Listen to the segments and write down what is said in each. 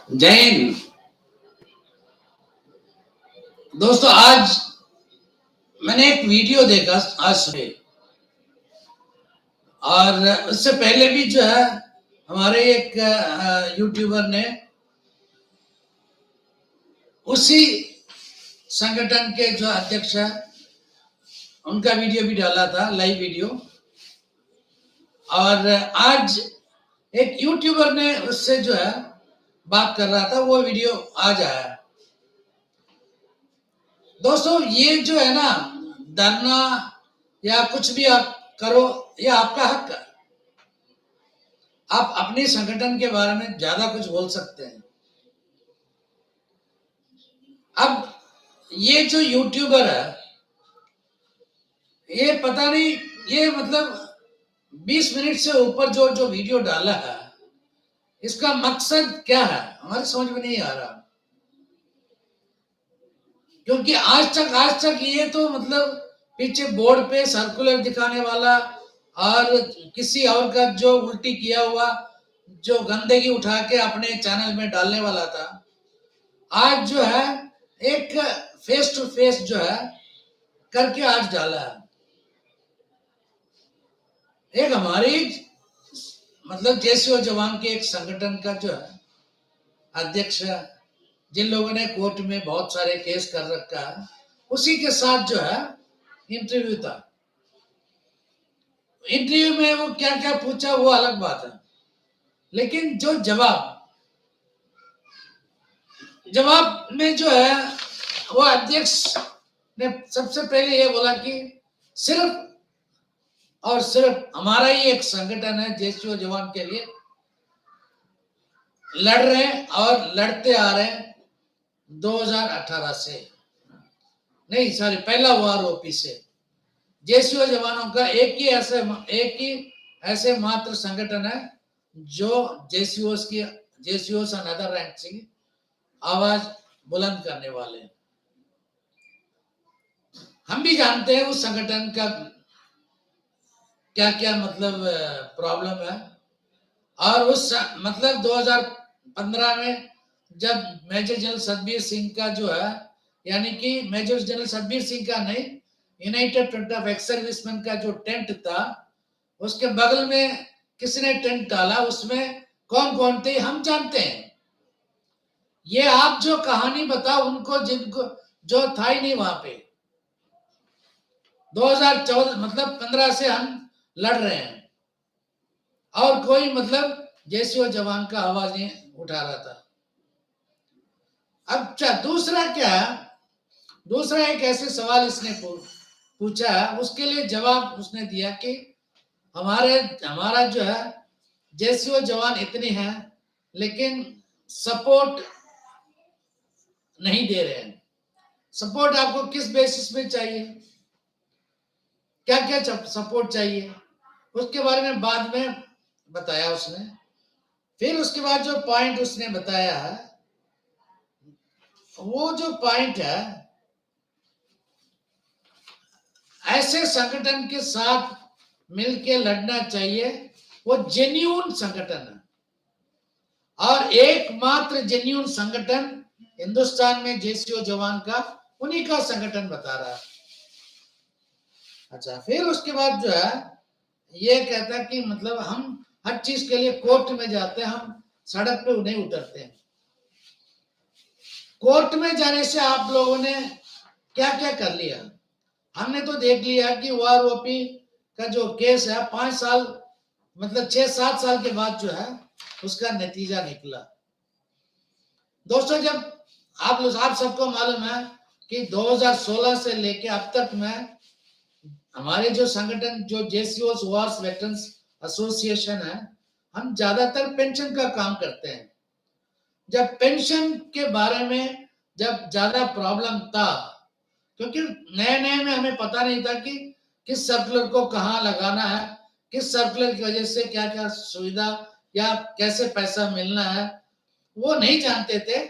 जय हिंद। दोस्तों, आज मैंने एक वीडियो देखा आज सुबह, और उससे पहले भी जो है हमारे एक यूट्यूबर ने उसी संगठन के जो अध्यक्ष है उनका वीडियो भी डाला था, लाइव वीडियो। और आज एक यूट्यूबर ने उससे जो है बात कर रहा था, वो वीडियो आज आया। दोस्तों, ये जो है ना, धरना या कुछ भी आप करो, ये आपका हक है। आप अपने संगठन के बारे में ज्यादा कुछ बोल सकते हैं। अब ये जो यूट्यूबर है, ये पता नहीं, ये मतलब 20 मिनट से ऊपर जो जो वीडियो डाला है, इसका मकसद क्या है हमारे समझ में नहीं आ रहा। क्योंकि आज तक ये तो मतलब पीछे बोर्ड पे सर्कुलर दिखाने वाला और किसी और का जो उल्टी किया हुआ जो गंदगी उठा के अपने चैनल में डालने वाला था, आज जो है एक फेस टू फेस जो है करके आज डाला है। एक हमारी मतलब जेसीओ जवान के एक संगठन का जो है अध्यक्ष है, जिन लोगों ने कोर्ट में बहुत सारे केस कर रखा है, उसी के साथ जो है इंटरव्यू था। इंटरव्यू में वो क्या क्या पूछा वो अलग बात है, लेकिन जो जवाब में जो है वो अध्यक्ष ने सबसे पहले ये बोला कि सिर्फ और सिर्फ हमारा ही एक संगठन है जेसीओ जवान के लिए लड़ रहे हैं और लड़ते आ रहे हैं 2018 से, नहीं सॉरी, पहला वार ओपी से। जेसीओ जवानों का एक ही ऐसे मात्र संगठन है जो जेसीओस एंड अदर रैंक्स की आवाज बुलंद करने वाले हैं। हम भी जानते हैं उस संगठन का क्या क्या मतलब प्रॉब्लम है। और उस मतलब 2015 में जब मेजर जनरल सतबीर सिंह का जो है, यानी कि मेजर जनरल सतबीर सिंह का नहीं, United front of ex serviceman का जो टेंट था, उसके बगल में किसी ने टेंट डाला, उसमें कौन कौन थे हम जानते हैं। ये आप जो कहानी बताओ उनको जिनको जो था ही नहीं वहां पे। 2014 मतलब 15 से हम लड़ रहे हैं और कोई मतलब जेसीओ जवान का आवाज नहीं उठा रहा था। अब दूसरा क्या है, दूसरा एक ऐसे सवाल इसने पूछा, उसके लिए जवाब उसने दिया कि हमारा जो है जेसीओ जवान इतने हैं लेकिन सपोर्ट नहीं दे रहे हैं। सपोर्ट आपको किस बेसिस पे चाहिए, क्या क्या सपोर्ट चाहिए, उसके बारे में बाद में बताया उसने। फिर उसके बाद जो पॉइंट उसने बताया है, वो जो पॉइंट है, ऐसे संगठन के साथ मिलके लड़ना चाहिए, वो जेन्युइन संगठन है और एकमात्र जेन्युइन संगठन हिंदुस्तान में जेसीओ जवान का उन्हीं का संगठन बता रहा है। अच्छा, फिर उसके बाद जो है ये कहता है कि मतलब हम हर चीज के लिए कोर्ट में जाते हैं, हम सड़क पे नहीं उतरते हैं। कोर्ट में जाने से आप लोगों ने क्या क्या कर लिया? हमने तो देख लिया कि वार ओपी का जो केस है 5 साल मतलब 6-7 साल के बाद जो है उसका नतीजा निकला। दोस्तों, जब आप सबको मालूम है कि 2016 से लेके अब तक में हमारे जो संगठन जो जेसीओ वार्स वेटरन्स एसोसिएशन है, हम ज्यादातर पेंशन का काम करते हैं। जब पेंशन के बारे में जब ज्यादा प्रॉब्लम था, क्योंकि नए नए में हमें पता नहीं था कि किस सर्कुलर को कहाँ लगाना है, किस सर्कुलर की वजह से क्या क्या सुविधा या कैसे पैसा मिलना है, वो नहीं जानते थे।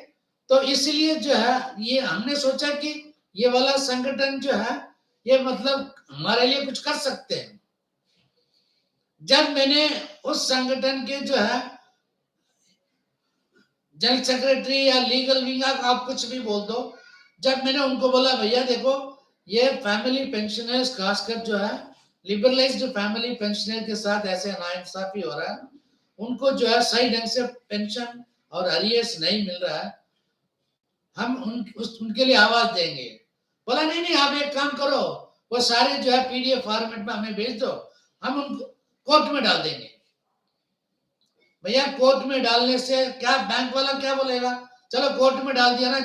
तो इसलिए जो है ये हमने सोचा कि ये वाला संगठन जो है ये मतलब हमारे लिए कुछ कर सकते हैं। जब मैंने उस संगठन के जो है जनरल सेक्रेटरी या लीगल विंग, आप कुछ भी बोल दो। जब मैंने उनको बोला भैया देखो ये फैमिली पेंशनर्स खासकर जो है लिबरलाइज्ड फैमिली पेंशनर के साथ ऐसे नाइंसाफी हो रहा है, उनको जो है सही ढंग से पेंशन और अरियर्स नहीं मिल रहा है, हम उनके लिए आवाज देंगे। बोला नहीं नहीं आप एक काम करो, वो सारे जो है पीडीएफ फॉर्मेट में हमें भेज दो, हम उनको कोर्ट में डाल देंगे। भैया कोर्ट में डालने से क्या बैंक वाला क्या बोलेगा, चलो कोर्ट में डाल दिया ना,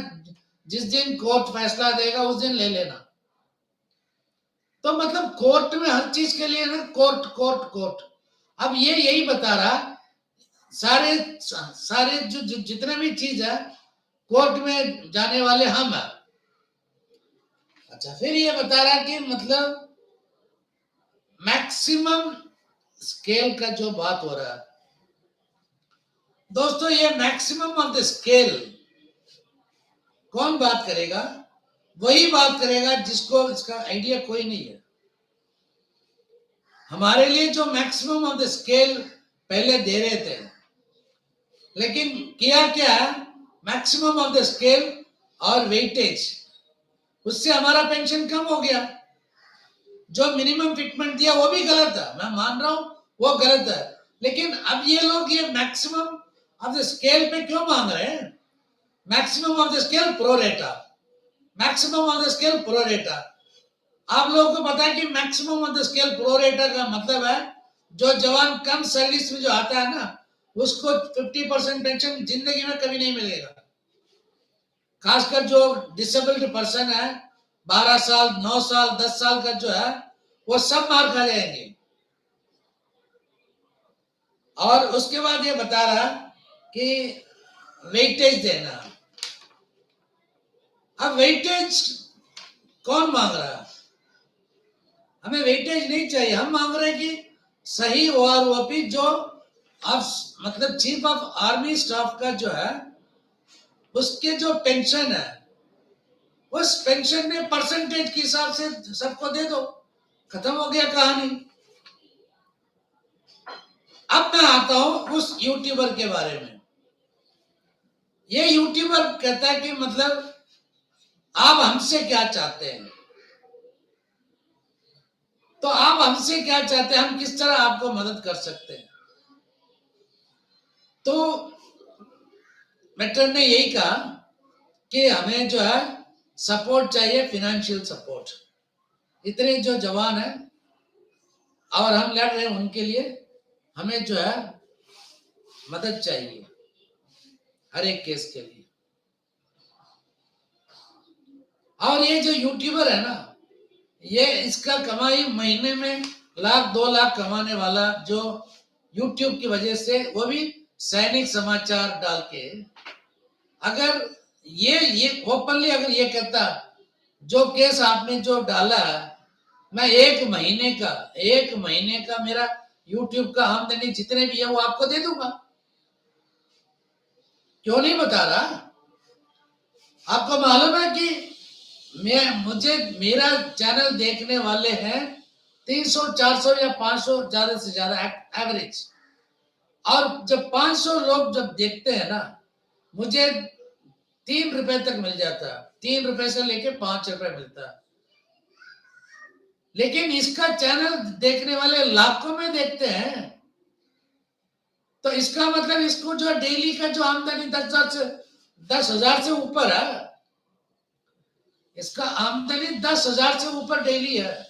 जिस दिन कोर्ट फैसला देगा उस दिन ले लेना। तो मतलब कोर्ट में हर चीज के लिए ना कोर्ट कोर्ट कोर्ट। अब ये यही बता रहा सारे सारे जो जितने भी चीज है कोर्ट में जाने वाले हम हैं। अच्छा फिर ये बता रहा कि मतलब मैक्सिमम स्केल का जो बात हो रहा है दोस्तों, ये मैक्सिमम ऑफ द स्केल कौन बात करेगा, वही बात करेगा जिसको इसका आइडिया कोई नहीं है। हमारे लिए जो मैक्सिमम ऑफ द स्केल पहले दे रहे थे, लेकिन किया क्या, मैक्सिमम ऑफ द स्केल और वेटेज, उससे हमारा पेंशन कम हो गया। जो मिनिमम फिटमेंट दिया वो भी गलत है, मैं मान रहा हूं वो गलत है, लेकिन अब ये लोग ये मैक्सिमम ऑफ द स्केल पे क्यों मांग रहे हैं? Maximum of the scale pro rata, maximum of the scale pro rata. आप लोगों को पता है कि maximum of the scale pro rata का मतलब है जो जवान कम सर्विस में जो आता है ना, उसको 50% पेंशन जिंदगी में कभी नहीं मिलेगा। खासकर जो डिसेबल्ड पर्सन है 12 साल 9 साल 10 साल का जो है वो सब मार खा जाएंगे। और उसके बाद ये बता रहा कि वेटेज देना। अब वेटेज कौन मांग रहा है? हमें वेटेज नहीं चाहिए, हम मांग रहे हैं कि सही ओआरओपी जो अब मतलब चीफ ऑफ आर्मी स्टाफ का जो है उसके जो पेंशन है उस पेंशन में परसेंटेज के हिसाब से सबको दे दो, खत्म हो गया कहानी। अब मैं आता हूं उस यूट्यूबर के बारे में। ये यूट्यूबर कहता है कि मतलब आप हमसे क्या चाहते हैं, तो आप हमसे क्या चाहते हैं, हम किस तरह आपको मदद कर सकते हैं। तो मेटर ने यही कहा कि हमें जो है सपोर्ट चाहिए, फिनेंशियल सपोर्ट। इतने जो जवान है और हम लड़ रहे हैं उनके लिए हमें जो है मदद चाहिए हर एक केस के लिए। और ये जो यूट्यूबर है ना, ये इसका कमाई महीने में 1,00,000-2 लाख कमाने वाला जो यूट्यूब की वजह से, वो भी सैनिक समाचार डाल के, अगर ये ओपनली अगर ये कहता जो केस आपने जो डाला मैं एक महीने का मेरा यूट्यूब का आमदनी जितने भी है वो आपको दे दूंगा, क्यों नहीं बता रहा? आपको मालूम है कि मुझे मेरा चैनल देखने वाले हैं 300 400 या 500 ज्यादा से ज्यादा एवरेज, और जब 500 लोग जब देखते हैं ना, मुझे 3 रुपए तक मिल जाता है, 3 रुपए से लेके 5 रुपए मिलता है। लेकिन इसका चैनल देखने वाले लाखों में देखते हैं, तो इसका मतलब इसको जो डेली का जो आमदनी 10,000 से ऊपर है, इसका आमदनी 10,000 से ऊपर डेली है।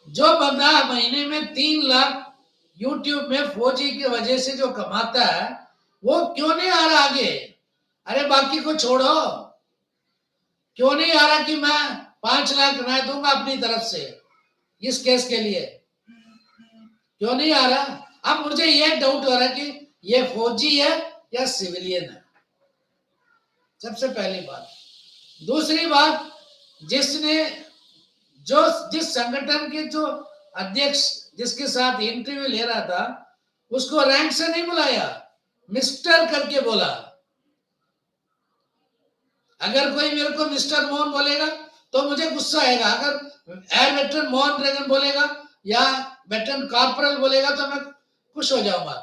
जो बंदा महीने में 3 लाख यूट्यूब में फौजी की वजह से जो कमाता है वो क्यों नहीं आ रहा आगे? अरे बाकी को छोड़ो, क्यों नहीं आ रहा कि मैं 5 लाख मैं दूंगा अपनी तरफ से इस केस के लिए, क्यों नहीं आ रहा? अब मुझे ये डाउट हो रहा है कि ये फौजी है या सिविलियन है, सबसे पहली बात। दूसरी बात, जिस संगठन के जो अध्यक्ष जिसके साथ इंटरव्यू ले रहा था उसको रैंक से नहीं बुलाया, मिस्टर करके बोला। अगर कोई मेरे को मिस्टर मोहन बोलेगा तो मुझे गुस्सा आएगा, अगर एयर वेटरन मोहन ड्रैगन बोलेगा या वेटरन कॉर्पोरल बोलेगा तो मैं खुश हो जाऊंगा।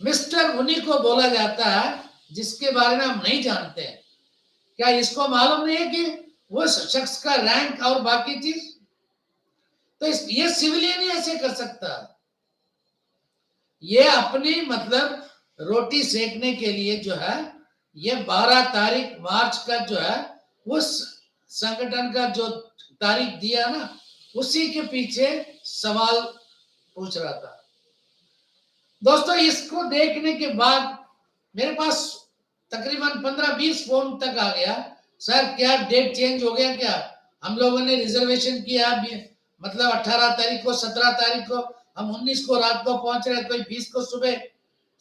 मिस्टर उन्हीं को बोला जाता है जिसके बारे में हम नहीं जानते हैं। क्या इसको मालूम नहीं है कि वो शख्स का रैंक और बाकी चीज? तो ये सिविलियन ही ऐसे कर सकता। ये अपनी मतलब रोटी सेकने के लिए जो है, ये 12 तारीख मार्च का जो है उस संगठन का जो तारीख दिया ना, उसी के पीछे सवाल पूछ रहा था। दोस्तों, इसको देखने के बाद मेरे पास तकरीबन 15-20 फोन तक आ गया, सर क्या डेट चेंज हो गया क्या? हम लोगों ने रिजर्वेशन किया मतलब 18 तारीख को, 17 तारीख को, हम 19 को रात को पहुंच रहे, कोई 20 को सुबह,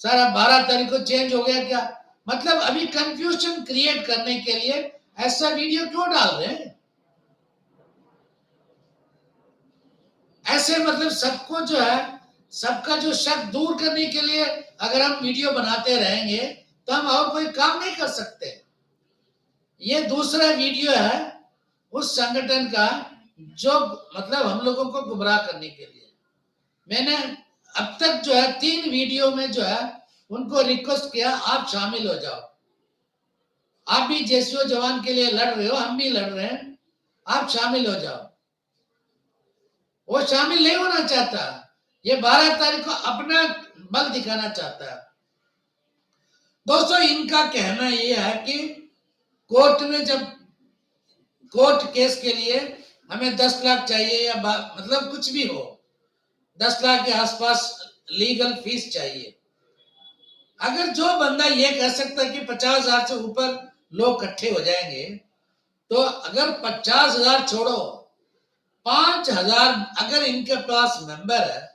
सर अब 12 तारीख को चेंज हो गया क्या? मतलब अभी कंफ्यूजन क्रिएट करने के लिए ऐसा वीडियो क्यों डाल रहे हैं? ऐसे मतलब सबको जो है, सबका जो शक दूर करने के लिए अगर हम वीडियो बनाते रहेंगे तो हम और कोई काम नहीं कर सकते। ये दूसरा वीडियो है उस संगठन का जो मतलब हम लोगों को गुमराह करने के लिए। मैंने अब तक जो है 3 वीडियो में जो है उनको रिक्वेस्ट किया, आप शामिल हो जाओ, आप भी जेसीओ जवान के लिए लड़ रहे हो, हम भी लड़ रहे हैं, आप शामिल हो जाओ। वो शामिल नहीं होना चाहता। ये 12 तारीख को अपना बल दिखाना चाहता है। दोस्तों, इनका कहना यह है कि कोर्ट में जब कोर्ट केस के लिए हमें 10 लाख चाहिए या मतलब कुछ भी हो, 10 लाख के आसपास लीगल फीस चाहिए। अगर जो बंदा ये कह सकता है कि 50,000 से ऊपर लोग इकट्ठे हो जाएंगे, तो अगर 50,000 छोड़ो, 5,000 अगर इनके पास मेंबर है,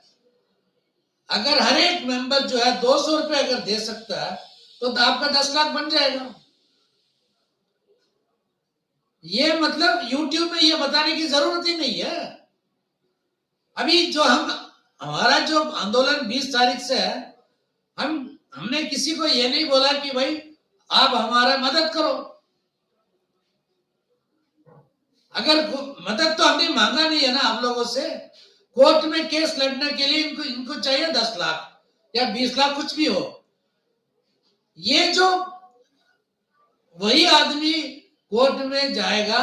अगर हर एक मेंबर जो है 200 रुपए अगर दे सकता है, तो आपका 10 लाख बन जाएगा। ये मतलब YouTube में ये बताने की जरूरत ही नहीं है। अभी जो हमारा जो आंदोलन 20 तारीख से है, हमने किसी को ये नहीं बोला कि भाई आप हमारा मदद करो। अगर मदद तो हमने मांगा नहीं है ना आप लोगों से। कोर्ट में केस लड़ने के लिए इनको चाहिए 10 लाख या 20 लाख, कुछ भी हो। ये जो वही आदमी कोर्ट में जाएगा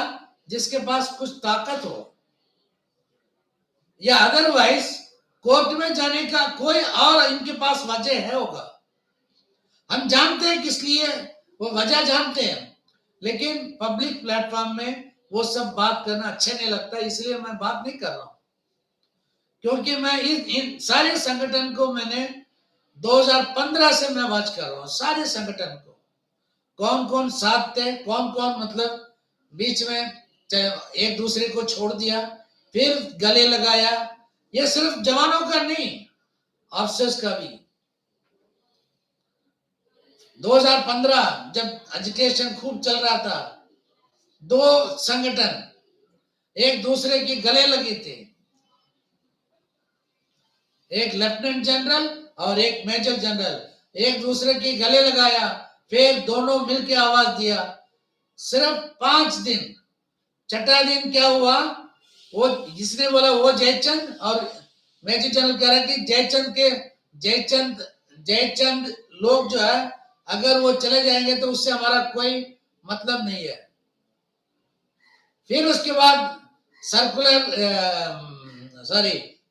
जिसके पास कुछ ताकत हो, या अदरवाइज कोर्ट में जाने का कोई और इनके पास वजह है होगा। हम जानते हैं किस लिए, वो वजह जानते हैं, लेकिन पब्लिक प्लेटफॉर्म में वो सब बात करना अच्छे नहीं लगता, इसलिए मैं बात नहीं कर रहा हूं। क्योंकि मैं इन सारे संगठन को मैंने 2015 से मैं वॉच कर रहा हूं, सारे संगठन को, कौन कौन साथ थे, कौन कौन मतलब बीच में एक दूसरे को छोड़ दिया, फिर गले लगाया। ये सिर्फ जवानों का नहीं, ऑफिसर्स का भी। 2015 जब एजिटेशन खूब चल रहा था, 2 संगठन एक दूसरे के गले लगे थे, एक लेफ्टिनेंट जनरल और एक मेजर जनरल, एक दूसरे के गले लगाया, फिर दोनों मिलकर आवाज दिया। सिर्फ 5 दिन, छठा दिन क्या हुआ, वो जिसने बोला वो जयचंद, और मेजर जनरल कह रहा है कि जयचंद लोग जो है अगर वो चले जाएंगे तो उससे हमारा कोई मतलब नहीं है। फिर उसके बाद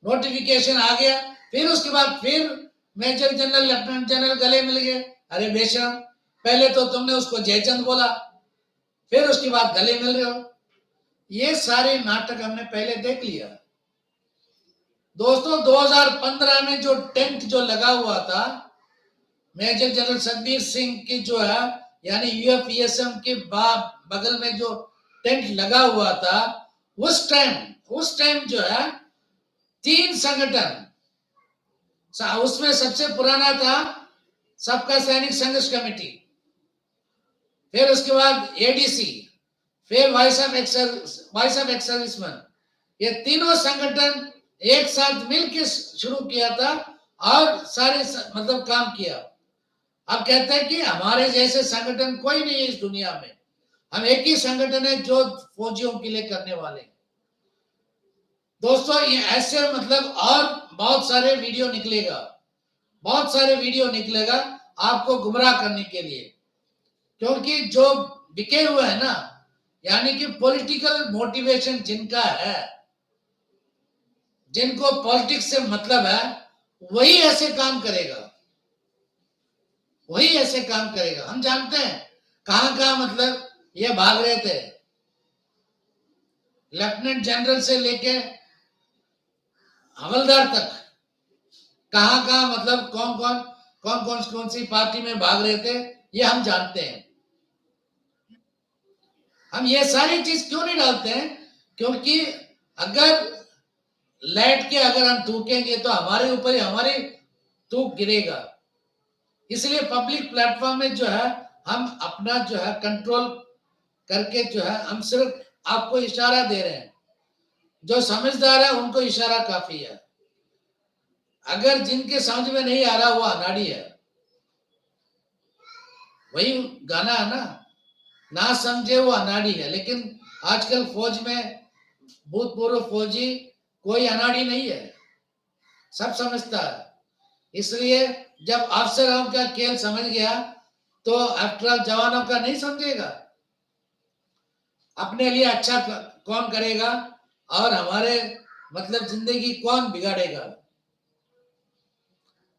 नोटिफिकेशन आ गया, फिर उसके बाद फिर मेजर जनरल लेफ्टिनेंट जनरल गले मिल गए। अरे बेशरम, पहले तो तुमने उसको जयचंद बोला, फिर उसके बाद गले मिल रहे हो। ये सारे नाटक हमने पहले देख लिया। दोस्तों, 2015 में जो टेंट जो लगा हुआ था, मेजर जनरल सतबीर सिंह की जो है यानी यूएफईएसएम के बगल में जो टेंट लगा हुआ था, उस टाइम जो है 3 संगठन, उसमें सबसे पुराना था सबका सैनिक संघर्ष कमेटी, फिर उसके बाद एडीसी, फिर वॉइस ऑफ एक्स सर्विसमैन। ये तीनों संगठन एक साथ मिलकर शुरू किया था और सारे मतलब काम किया। अब कहते हैं कि हमारे जैसे संगठन कोई नहीं है इस दुनिया में, हम एक ही संगठन है जो फौजियों के लिए करने वाले। दोस्तों, ये ऐसे मतलब और बहुत सारे वीडियो निकलेगा। बहुत सारे वीडियो निकलेगा आपको गुमराह करने के लिए, क्योंकि जो बिके हुए है ना, यानी कि पॉलिटिकल मोटिवेशन जिनका है, जिनको पॉलिटिक्स से मतलब है, वही ऐसे काम करेगा, वही ऐसे काम करेगा। हम जानते हैं कहां कहां मतलब ये भाग रहे थे, लेफ्टिनेंट जनरल से लेके हवलदार तक, कहां कहां मतलब कौन सी पार्टी में भाग रहे थे, ये हम जानते हैं। हम ये सारी चीज क्यों नहीं डालते हैं, क्योंकि अगर लेट के अगर हम थूकेंगे तो हमारे ऊपर ही हमारे थूक गिरेगा। इसलिए पब्लिक प्लेटफॉर्म में जो है हम अपना जो है कंट्रोल करके जो है हम सिर्फ आपको इशारा दे रहे हैं, जो समझदार है उनको इशारा काफी है, अगर जिनके समझ में नहीं आ रहा वो अनाड़ी है। वही गाना है ना, ना समझे वो अनाड़ी है। लेकिन आजकल फौज में भूतपूर्व फौजी कोई अनाड़ी नहीं है, सब समझता है। इसलिए जब अफसरों का खेल समझ गया तो आफ्टर ऑल जवानों का नहीं समझेगा, अपने लिए अच्छा कौन करेगा और हमारे मतलब जिंदगी कौन बिगाड़ेगा।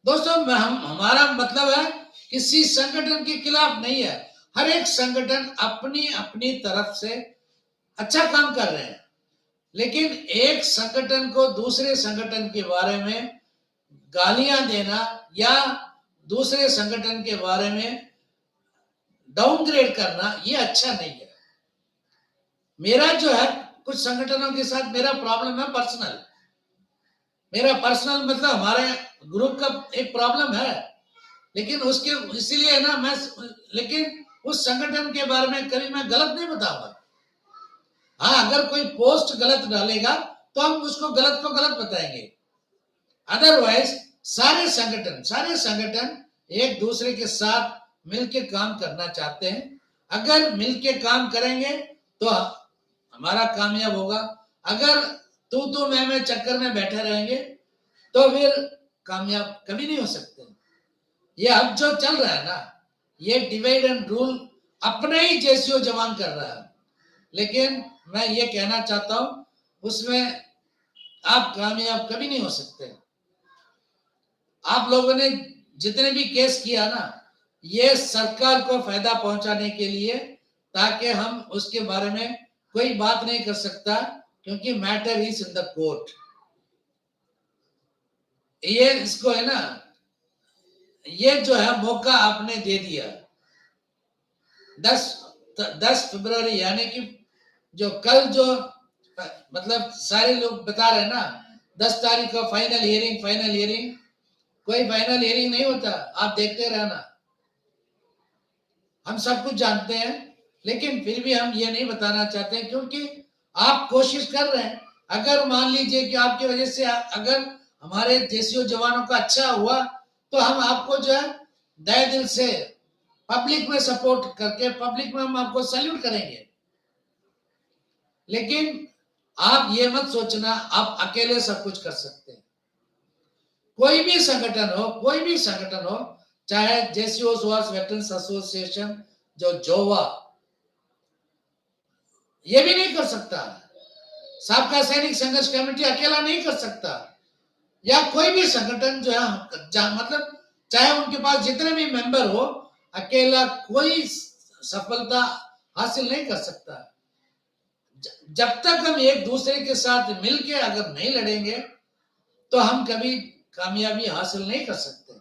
दोस्तों हम हमारा मतलब है किसी संगठन के खिलाफ नहीं है, हर एक संगठन अपनी अपनी तरफ से अच्छा काम कर रहे हैं, लेकिन एक संगठन को दूसरे संगठन के बारे में गालियां देना या दूसरे संगठन के बारे में डाउनग्रेड करना ये अच्छा नहीं है। मेरा जो है कुछ संगठनों के साथ मेरा प्रॉब्लम है पर्सनल, मेरा पर्सनल मतलब हमारे ग्रुप का एक प्रॉब्लम है, लेकिन उसके इसीलिए ना मैं, लेकिन उस संगठन के बारे में कभी मैं गलत नहीं बताऊंगा। हाँ, अगर कोई पोस्ट गलत डालेगा तो हम उसको गलत को गलत बताएंगे, अदरवाइज सारे संगठन एक दूसरे के साथ मिलके काम करना चाहते हैं। अगर मिलके काम करेंगे तो हमारा कामयाब होगा, अगर तू मैं चक्कर में बैठे रहेंगे तो फिर कामयाब कभी नहीं हो सकते। ये अब जो चल रहा है ना, ये डिवाइड एंड रूल अपने ही जेसीओ जवान कर रहा है, लेकिन मैं ये कहना चाहता हूं उसमें आप कामयाब कभी नहीं हो सकते। आप लोगों ने जितने भी केस किया ना, ये सरकार को फायदा पहुंचाने के लिए, ताकि हम उसके बारे में कोई बात नहीं कर सकता, क्योंकि matter is in the court. ये इसको है ना, ये जो है मौका आपने दे दिया 10 फरवरी, यानी कि जो कल जो मतलब सारे लोग बता रहे हैं ना 10 तारीख को फाइनल हियरिंग, कोई फाइनल हियरिंग नहीं होता, आप देखते रहना। हम सब कुछ जानते हैं, लेकिन फिर भी हम ये नहीं बताना चाहते, क्योंकि आप कोशिश कर रहे हैं। अगर मान लीजिए कि आपकी वजह से अगर हमारे जेसीओ जवानों का अच्छा हुआ तो हम आपको जो है दया दिल से पब्लिक में सपोर्ट करके पब्लिक में हम आपको सैल्यूट करेंगे। लेकिन आप ये मत सोचना आप अकेले सब कुछ कर सकते हैं। कोई भी संगठन हो, चाहे जेसीओ वेटरन्स एसोसिएशन जो जोवा, ये भी नहीं कर सकता। साबका सैनिक संघर्ष कमेटी अकेला नहीं कर सकता, या कोई भी संगठन जो है मतलब चाहे उनके पास जितने भी मेंबर हो, अकेला कोई सफलता हासिल नहीं कर सकता। जब तक हम एक दूसरे के साथ मिलके अगर नहीं लड़ेंगे तो हम कभी कामयाबी हासिल नहीं कर सकते।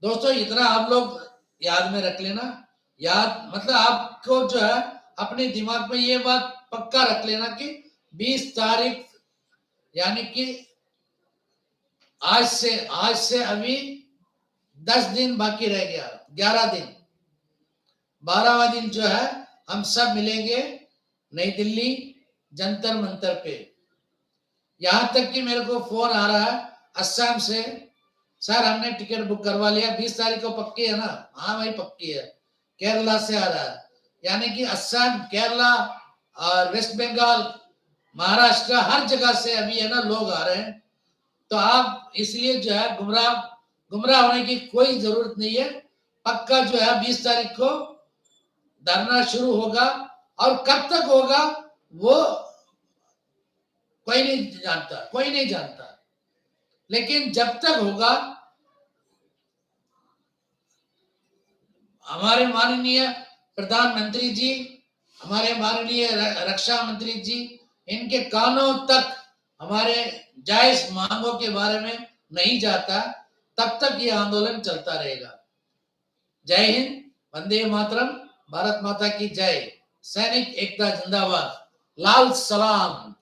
दोस्तों इतना आप लोग याद में रख लेना, याद मतलब आपको जो है अपने दिमाग में ये बात पक्का रख लेना कि 20 तारीख यानी कि आज से अभी 10 दिन बाकी रह गया, 11 दिन, 12वां दिन जो है हम सब मिलेंगे नई दिल्ली जंतर मंतर पे। यहां तक कि मेरे को फोन आ रहा है असम से, सर हमने टिकट बुक करवा लिया, 20 तारीख को पक्की है ना? हाँ भाई पक्की है। केरला से आ रहा है, यानी कि असम, केरला और वेस्ट बंगाल, महाराष्ट्र, हर जगह से अभी है ना लोग आ रहे हैं। तो आप इसलिए जो है गुमराह गुमराह होने की कोई जरूरत नहीं है। पक्का जो है 20 तारीख को धरना शुरू होगा, और कब तक होगा वो कोई नहीं जानता, लेकिन जब तक होगा हमारे माननीय प्रधानमंत्री जी, हमारे माननीय रक्षा मंत्री जी, इनके कानों तक हमारे जायज मांगों के बारे में नहीं जाता, तब तक ये आंदोलन चलता रहेगा। जय हिंद, वंदे मातरम, भारत माता की जय, सैनिक एकता जिंदाबाद, लाल सलाम।